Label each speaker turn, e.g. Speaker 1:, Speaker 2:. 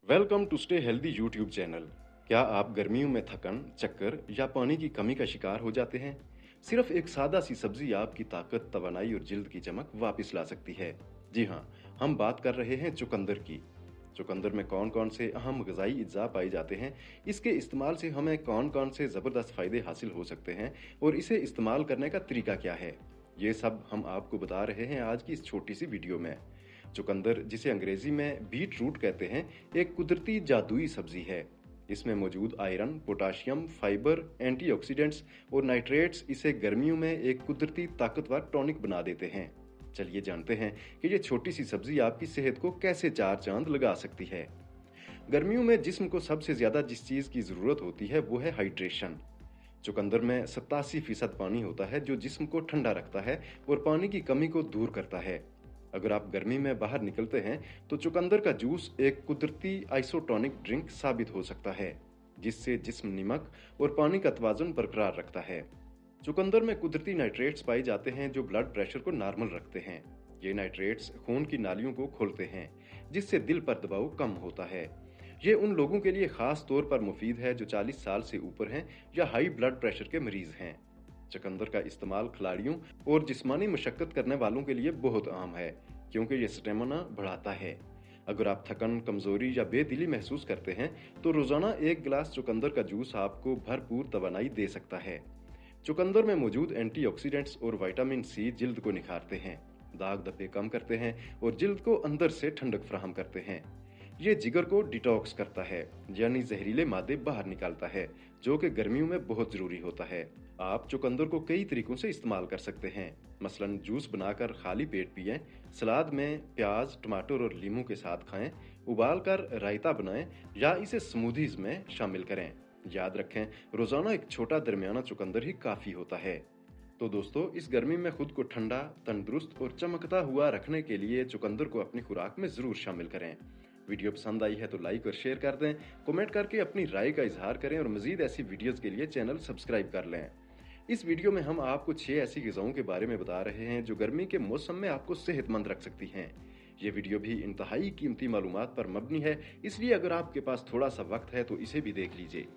Speaker 1: Welcome to stay healthy YouTube channel. क्या आप गर्मियों में थकन, चक्कर या पानी की कमी का शिकार हो जाते हैं? सिर्फ एक सादा सी सब्जी आपकी ताकत, तवानाई और जिल्द की चमक वापस ला सकती है। जी हाँ, हम बात कर रहे हैं चुकंदर की। चुकंदर में कौन कौन से अहम ग़िज़ाई अज्जा पाए जाते हैं, इसके इस्तेमाल से हमें कौन कौन से ज़बरदस्त फ़ायदे हासिल हो सकते हैं और इसे इस्तेमाल करने का तरीका क्या है, ये सब हम आपको बता रहे हैं आज की इस छोटी सी वीडियो में। चुकंदर, जिसे अंग्रेजी में बीट रूट कहते हैं, एक कुदरती जादुई सब्जी है। इसमें मौजूद आयरन, पोटाशियम, फाइबर, एंटीऑक्सीडेंट्स और नाइट्रेट्स इसे गर्मियों में एक कुदरती ताकतवर टॉनिक बना देते हैं। चलिए जानते हैं कि ये छोटी सी सब्जी आपकी सेहत को कैसे चार चांद लगा सकती है। गर्मियों में जिस्म को सबसे ज्यादा जिस चीज की जरूरत होती है वो है हाइड्रेशन। चुकंदर में 87% पानी होता है जो जिस्म को ठंडा रखता है और पानी की कमी को दूर करता है। अगर आप गर्मी में बाहर निकलते हैं तो चुकंदर का जूस एक कुदरती आइसोटोनिक ड्रिंक साबित हो सकता है, जिससे जिस्म नमक और पानी का तवाज़ुन बरकरार रखता है। चुकंदर में कुदरती नाइट्रेट्स पाए जाते हैं जो ब्लड प्रेशर को नॉर्मल रखते हैं। ये नाइट्रेट्स खून की नालियों को खोलते हैं, जिससे दिल पर दबाव कम होता है। ये उन लोगों के लिए खास तौर पर मुफीद है जो 40 साल से ऊपर हैं या हाई ब्लड प्रेशर के मरीज हैं। चुकंदर का इस्तेमाल खिलाड़ियों और जिस्मानी मशक्कत करने वालों के लिए बहुत आम है, क्योंकि ये स्टेमिना बढ़ाता है। अगर आप थकन, कमजोरी या बेदिली महसूस करते हैं तो रोजाना एक गिलास चुकंदर का जूस आपको भरपूर तवानाई दे सकता है। चुकंदर में मौजूद एंटीऑक्सीडेंट्स और विटामिन सी जिल्द को निखारते हैं, दाग धब्बे कम करते हैं और जिल्द को अंदर से ठंडक फराहम करते हैं। ये जिगर को डिटॉक्स करता है, यानी जहरीले मादे बाहर निकालता है, जो कि गर्मियों में बहुत जरूरी होता है। आप चुकंदर को कई तरीकों से इस्तेमाल कर सकते हैं, मसलन जूस बनाकर खाली पेट पिएं, सलाद में प्याज, टमाटर और लीमू के साथ खाएं, उबाल कर रायता बनाएं या इसे स्मूदीज में शामिल करें। याद रखें, रोजाना एक छोटा दरमियाना चुकंदर ही काफी होता है। तो दोस्तों, इस गर्मी में खुद को ठंडा, तंदुरुस्त और चमकता हुआ रखने के लिए चुकंदर को अपनी खुराक में जरूर शामिल करें। वीडियो पसंद आई है तो लाइक और शेयर कर दें, कमेंट करके अपनी राय का इजहार करें और मजीद ऐसी वीडियोस के लिए चैनल सब्सक्राइब कर लें। इस वीडियो में हम आपको 6 ऐसी ग़िज़ाओं के बारे में बता रहे हैं जो गर्मी के मौसम में आपको सेहतमंद रख सकती हैं। ये वीडियो भी इंतहाई कीमती मालूमात पर मबनी है, इसलिए अगर आपके पास थोड़ा सा वक्त है तो इसे भी देख लीजिए।